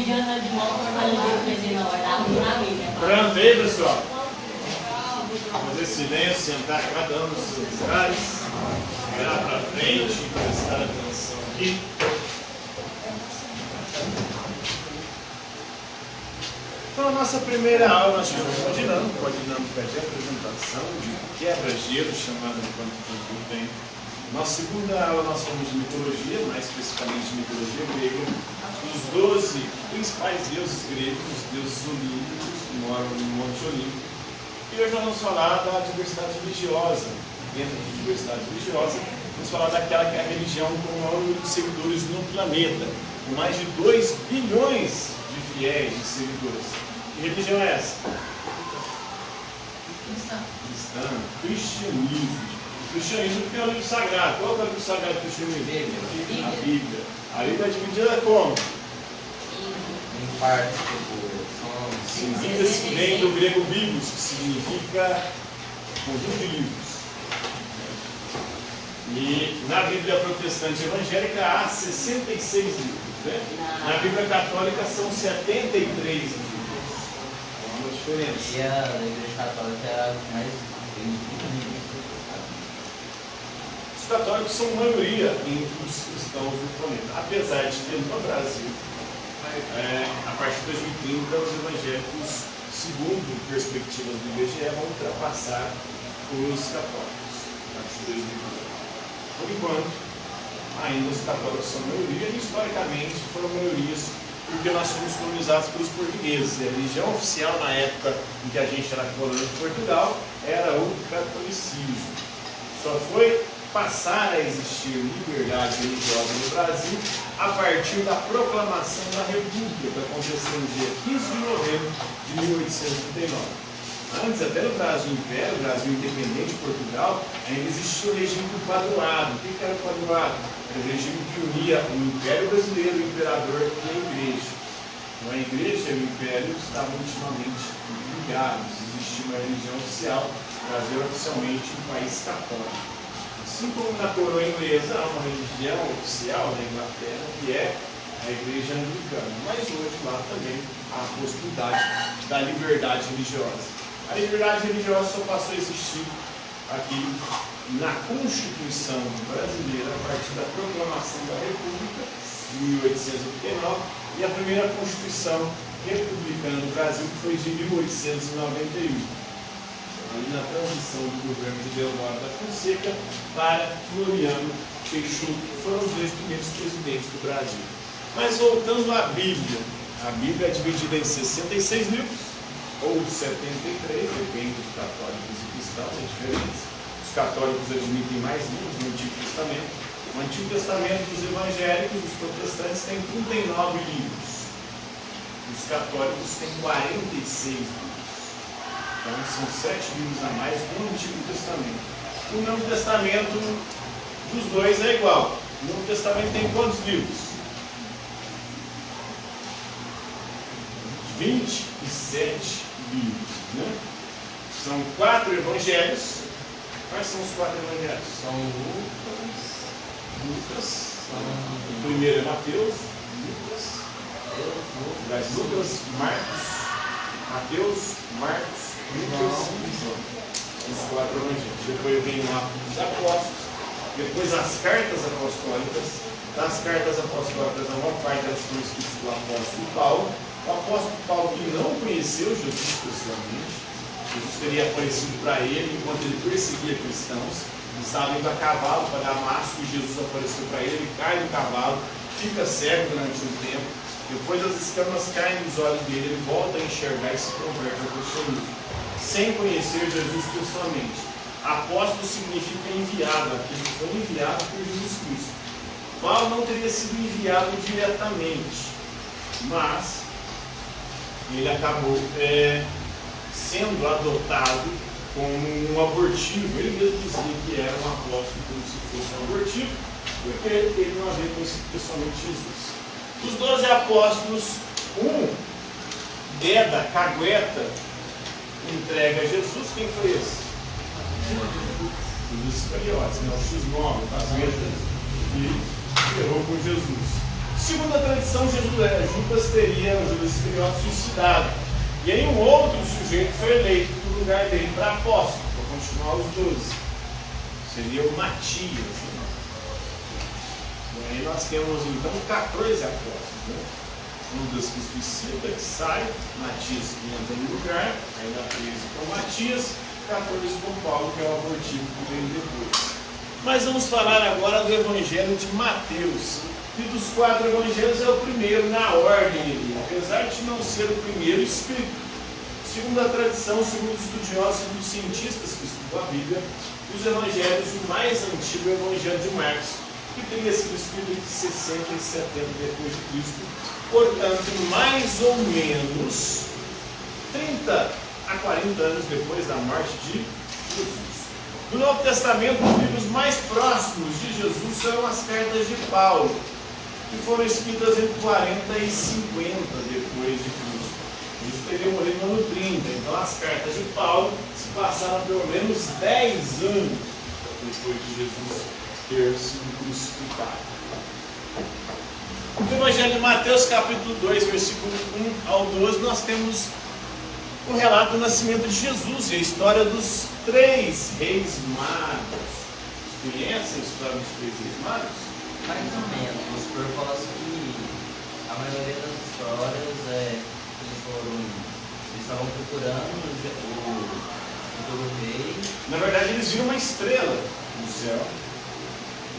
religião de volta para o Pronto, aí pessoal. Fazer silêncio, sentar cada um nos seus lugares, olhar para frente, prestar atenção aqui. Então, a nossa primeira aula nós tivemos uma dinâmica de apresentação, de quebra-gelo, chamada de quanto tempo tem. Nossa segunda aula nós falamos de mitologia, mais especificamente de mitologia grega, os 12 principais deuses gregos, os deuses olímpicos que moram no Monte Olímpico. E hoje nós vamos falar da diversidade religiosa. Dentro da diversidade religiosa, vamos falar daquela que é a religião com o maior número de seguidores no planeta, com mais de 2 bilhões de fiéis, de seguidores. Que religião é essa? Cristã. Cristianismo. Cristianismo que é o livro sagrado. Qual é o livro sagrado do cristianismo? A Bíblia. A Bíblia é dividida como? Em partes, Bíblia vem do grego biblos, que significa conjunto de livros. E na Bíblia protestante evangélica há 66 livros. Né? Na Bíblia católica são 73 livros. Uma diferença. E a Igreja Católica é a mais livros. Os católicos são maioria entre os cristãos do planeta. Apesar de ter no Brasil, a partir de 2030, os evangélicos, segundo perspectivas do IBGE, vão ultrapassar os católicos. A partir de 2030. Por enquanto, ainda os católicos são maioria e historicamente foram maiorias porque nós fomos colonizados pelos portugueses. E a religião oficial na época em que a gente era colônia de Portugal era o catolicismo. Só foi passar a existir liberdade religiosa no Brasil a partir da proclamação da República, que aconteceu no dia 15 de novembro de 1839. Antes, até no Brasil Império, Brasil independente de Portugal, ainda existia o regime do padroado. O que era o padroado? Era o regime que unia o Império Brasileiro, o Imperador e a Igreja. Então a Igreja e o Império estavam intimamente ligados. Existia uma religião oficial, o Brasil era oficialmente um país católico. Assim como na coroa inglesa há uma religião oficial na Inglaterra, que é a Igreja Anglicana. Mas hoje lá também há a possibilidade da liberdade religiosa. A liberdade religiosa só passou a existir aqui na Constituição brasileira a partir da proclamação da República de 1889 e a primeira Constituição republicana do Brasil que foi de 1891. Ali na transição do governo de Deodoro da Fonseca para Floriano Peixoto, que foram os 2 primeiros presidentes do Brasil. Mas voltando à Bíblia, a Bíblia é dividida em 66 livros, ou 73, depende dos católicos e cristãos, é diferente. Os católicos admitem mais livros no Antigo Testamento. O Antigo Testamento dos evangélicos, os protestantes, tem 39 livros. Os católicos têm 46 livros. Então, são 7 livros a mais do Antigo Testamento. O Novo Testamento dos dois é igual. O Novo Testamento tem quantos livros? 27 livros. Né? São 4 evangelhos. Quais são os 4 evangelhos? São Lucas. O primeiro é Mateus. Lucas, Marcos, Mateus, Marcos, Lucas e João. Os 4 evangelhos. Depois vem o Atos dos Apóstolos. Depois as cartas apostólicas. Das cartas apostólicas, a maior parte delas foram escritas pelo apóstolo Paulo. O apóstolo Paulo, que não conheceu Jesus pessoalmente, Jesus teria aparecido para ele enquanto ele perseguia cristãos. Ele estava indo a cavalo para Damasco e Jesus apareceu para ele, ele cai do cavalo, fica cego durante um tempo. Depois as escamas caem nos olhos dele, ele volta a enxergar e se converte ao cristianismo, sem conhecer Jesus pessoalmente. Apóstolo significa enviado, aquele que foi enviado por Jesus Cristo. Paulo não teria sido enviado diretamente, mas ele acabou sendo adotado como um abortivo. Ele mesmo dizia que era um apóstolo como se fosse um abortivo, porque ele não havia conhecido pessoalmente Jesus. Dos 12 apóstolos, um deda, cagueta, entrega a Jesus. Quem foi esse? Os Iscariotes, né? O X9, o cagueta, que errou com Jesus. Segundo a tradição, Judas teria suicidado. E aí um outro sujeito foi eleito no lugar dele para apóstolo, para continuar os 12. Seria o Matias. Né? E aí nós temos então 14 apóstolos. Né? Judas que suicida, que sai, Matias que entra no lugar, aí dá 13 com Matias, 14 com Paulo, que é o abortivo que veio depois. Mas vamos falar agora do Evangelho de Mateus. E dos 4 evangelhos é o primeiro na ordem ali, apesar de não ser o primeiro escrito. Segundo a tradição, segundo os estudiosos, segundo os cientistas que estudam a Bíblia, os evangelhos, o mais antigo é o Evangelho de Marcos, que teria sido escrito entre 60 e 70 depois de Cristo, portanto, mais ou menos 30 a 40 anos depois da morte de Jesus. No Novo Testamento, os livros mais próximos de Jesus são as cartas de Paulo, que foram escritas entre 40 e 50 depois de Cristo. Jesus teria morrido no ano 30, então as cartas de Paulo se passaram pelo menos 10 anos depois de Jesus ter sido crucificado. No Evangelho de Mateus, capítulo 2, versículo 1 ao 12, nós temos o relato do nascimento de Jesus e a história dos 3 reis magos. Vocês conhecem a história dos 3 reis magos? Mais ou menos. O senhor fala assim que a maioria das histórias eles estavam procurando o futuro rei. Na verdade, eles viram uma estrela no céu.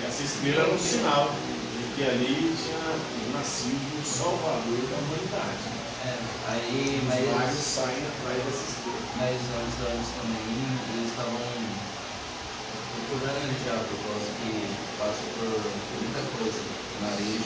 E essa estrela era um sinal de que ali tinha nascido o Salvador da humanidade. Os magos saem atrás dessa estrela. Mas antes também eles estavam procurando ele já, por causa que passou por muita coisa na areia.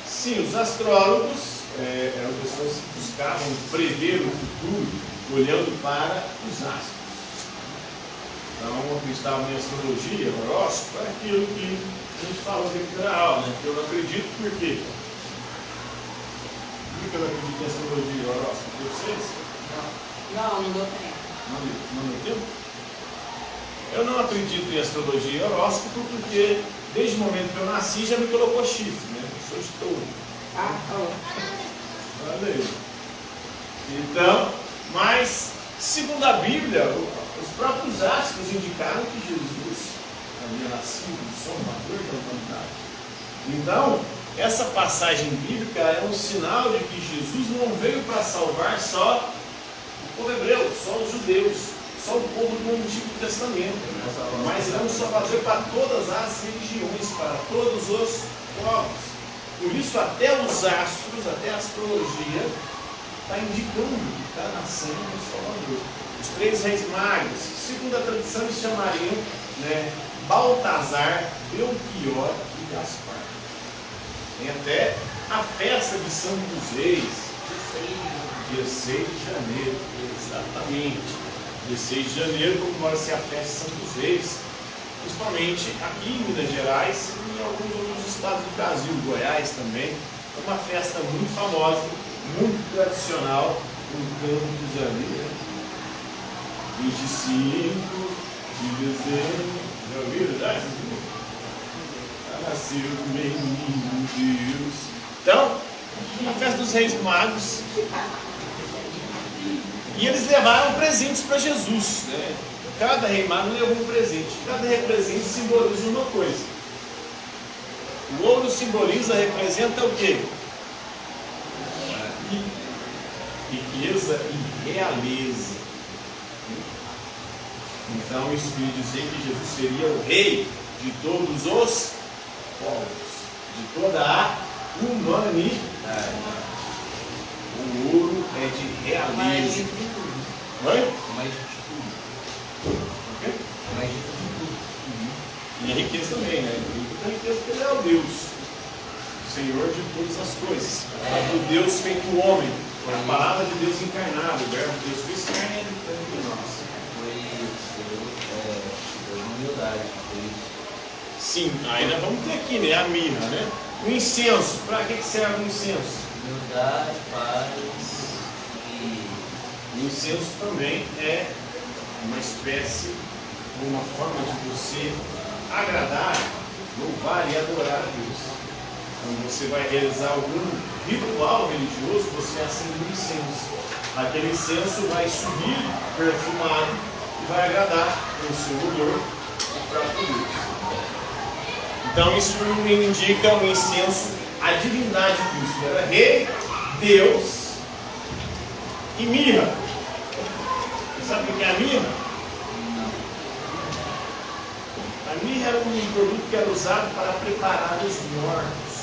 Sim, os astrólogos eram pessoas que buscavam prever o futuro olhando para os astros. Então, acreditavam em astrologia, horóscopo, é aquilo que a gente fala dentro da aula, né? Que eu não acredito por quê? Por que eu não acredito em astrologia e horóscopo? Por vocês? Não deu tempo. Não deu tempo? Eu não acredito em astrologia e horóscopo porque desde o momento que eu nasci já me colocou chifre, né? Eu sou de touro. Olha aí. Então, mas segundo a Bíblia, os próprios astros indicaram que Jesus havia nascido o Salvador da humanidade. Então, essa passagem bíblica é um sinal de que Jesus não veio para salvar só o povo hebreu, só os judeus, só o povo do Antigo Testamento, mas é um salvador para todas as religiões, para todos os povos. Por isso, até os astros, até a astrologia, está indicando que está nascendo o Salvador. Os 3 reis magos, segundo a tradição, eles chamariam, né, Baltazar, Belchior e Gaspar. Tem até a festa de Santos Reis, dia 6 de janeiro, exatamente. Dia 6 de janeiro comemora-se a festa de Santos Reis, principalmente aqui em Minas Gerais e em alguns outros estados do Brasil, Goiás também. É uma festa muito famosa, muito tradicional no Campo de Janeiro. 25 de dezembro, já ouviram? Já nasceu o menino Deus. Então, a festa dos Reis Magos. E eles levaram presentes para Jesus, né? Cada rei mago levou um presente. Cada presente simboliza uma coisa. O ouro simboliza, representa o quê? Riqueza e realeza. Então isso quer dizer que Jesus seria o rei de todos os povos, de toda a humanidade. O ouro é de realeza. Oi? Mais de tudo. O quê? Mais de tudo. E a riqueza também, né? A riqueza porque ele é o Deus, o Senhor de todas as coisas. O Deus feito homem, a palavra de Deus encarnada, o verbo de Deus fez carne entre nós. Foi humildade, foi isso. Sim, ainda vamos ter aqui, né? A mirra, né? O incenso, para que serve o incenso? Humildade, paz e... O incenso também é uma espécie, uma forma de você agradar, louvar e adorar a Deus. Quando você vai realizar algum ritual religioso, você acende um incenso. Aquele incenso vai subir perfumado e vai agradar com o seu odor o próprio Deus. Então isso indica o incenso, a divindade de Cristo. Era rei, Deus e mirra. Sabe o que é a mirra? A mirra era um produto que era usado para preparar os mortos,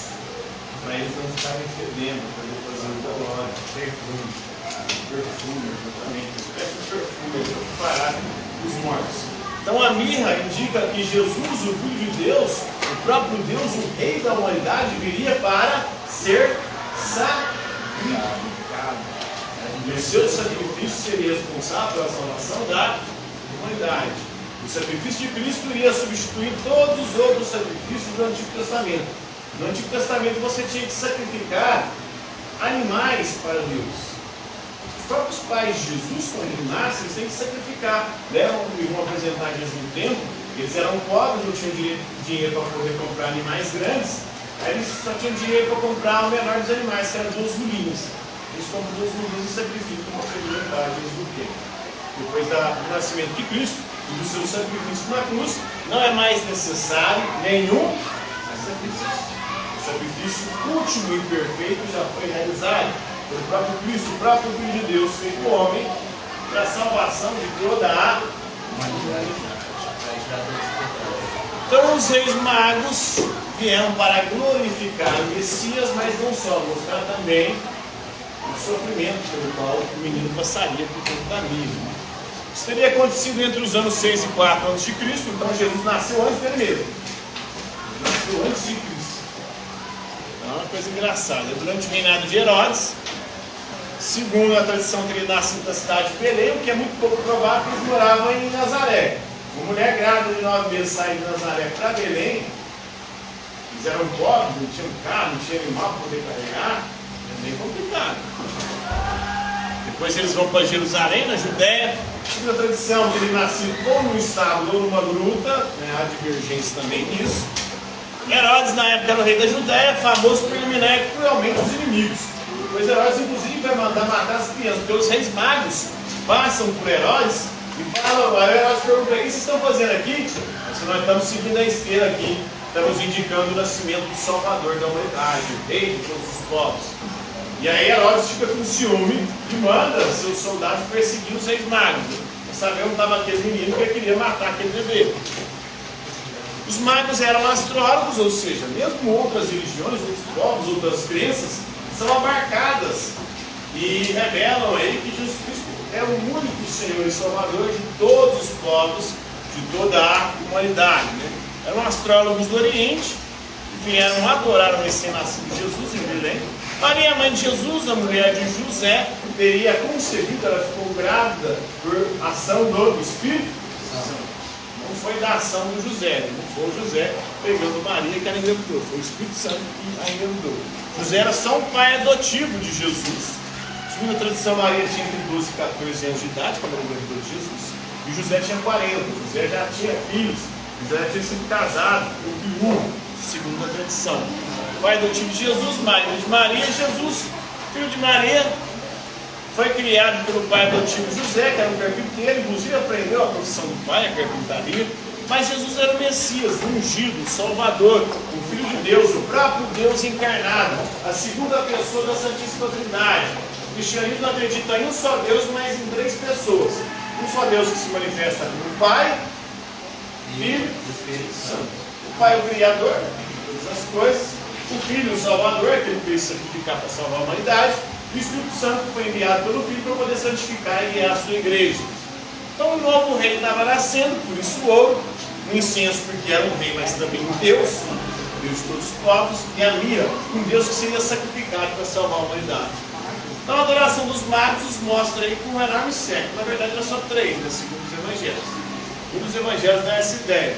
para eles não ficarem fedendo, para eles fazerem glória, perfume, exatamente, uma espécie de perfume para preparar os mortos. Então a mirra indica que Jesus, o Filho de Deus, o próprio Deus, o Rei da humanidade, viria para ser sacrificado. E o seu sacrifício seria responsável pela salvação da humanidade. O sacrifício de Cristo iria substituir todos os outros sacrifícios do Antigo Testamento. No Antigo Testamento você tinha que sacrificar animais para Deus. Os próprios pais de Jesus, quando eles nascem, eles têm que sacrificar. Levam e vão apresentar Jesus no templo. Eles eram pobres, não tinham dinheiro para poder comprar animais grandes. Aí eles só tinham dinheiro para comprar o menor dos animais, que eram 2 mulinhas. Eles compram 2 mulinhas e sacrificam para representar Jesus no templo. Depois do nascimento de Cristo e do seu sacrifício na cruz, não é mais necessário nenhum sacrifício. O sacrifício último e perfeito já foi realizado pelo próprio Cristo, o próprio Filho de Deus, feito homem, para a salvação de toda a humanidade. Então os reis magos vieram para glorificar o Messias, mas não só, mostrar também o sofrimento pelo qual o menino passaria por todo o caminho. Isso teria acontecido entre os anos 6 e 4 a.C., então Jesus nasceu antes dele mesmo. Ele nasceu antes de Cristo. Então é uma coisa engraçada. Durante o reinado de Herodes, segundo a tradição, teria nascido na cidade de Belém, o que é muito pouco provável, porque eles moravam em Nazaré. Uma mulher grávida de 9 meses sair de Nazaré para Belém, eles eram pobres, não tinham carro, não tinham animal para poder carregar, é bem complicado. Depois eles vão para Jerusalém, na Judéia. Segundo a tradição, ele nascido ou num estábulo ou numa gruta, né, há divergência também nisso. Herodes, na época, era o rei da Judéia, famoso por eliminar cruelmente os inimigos. Depois Herodes, inclusive, vai mandar matar as crianças, porque os reis magos passam por Herodes e falam, aí Herodes pergunta, o que vocês estão fazendo aqui? Se nós estamos seguindo a esteira aqui, estamos indicando o nascimento do Salvador da humanidade, o rei de todos os povos. E aí Herodes fica com ciúme e manda seus soldados perseguir os reis magos. Sabendo que estava aquele menino que queria matar aquele bebê. Os magos eram astrólogos, ou seja, mesmo outras religiões, outros povos, outras crenças, são abarcadas e revelam aí que Jesus Cristo é o único Senhor e Salvador de todos os povos, de toda a humanidade. Né? Eram astrólogos do Oriente, que vieram adorar o recém-nascido Jesus em Belém. Maria, mãe de Jesus, a mulher de José, teria concebido, ela ficou grávida por ação do Espírito Santo. Não foi da ação do José, não foi o José pegando Maria que ela engravidou, foi o Espírito Santo que a engravidou. José era só um pai adotivo de Jesus. Segundo a tradição, Maria tinha entre 12 e 14 anos de idade quando ela engravidou de Jesus, e José tinha 40. José já tinha filhos, José já tinha sido casado com viúvo, segundo a tradição. Pai adotivo de Jesus, marido de Maria, Jesus, filho de Maria, foi criado pelo pai adotivo José, que era um carpinteiro, inclusive aprendeu a profissão do pai, a carpintaria. Mas Jesus era o Messias, o ungido, o Salvador, o Filho de Deus, o próprio Deus encarnado, a segunda pessoa da Santíssima Trindade. O cristianismo acredita em um só Deus, mas em 3 pessoas. Um só Deus que se manifesta como Pai, Filho e Espírito Santo. O Pai é o Criador de todas as coisas, o Filho, o Salvador, aquele que veio sacrificar para salvar a humanidade, e o Espírito Santo foi enviado pelo Filho para poder santificar e guiar a sua igreja. Então o novo rei estava nascendo, por isso o ouro, o incenso, porque era um rei, mas também um Deus, Deus de todos os povos, e a mira, um Deus que seria sacrificado para salvar a humanidade. Então a adoração dos magos nos mostra aí com um enorme século, na verdade era só 3, né, segundo os evangelhos. Um dos evangelhos dá essa ideia.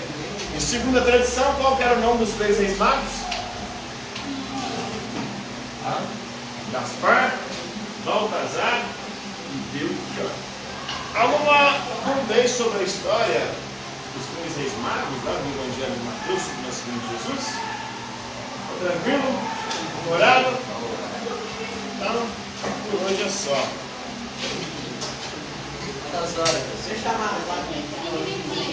E segundo a tradição, qual que era o nome dos 3 reis magos? Gaspar, Baltazar e Belchior. Alguma dúvida sobre a história dos 3 reis magos lá no Evangelho de Mateus, sobre o nascimento de Jesus? Tranquilo? Horário? Então, por hoje é só. Quantas horas? Deixa eu chamar lá, gente.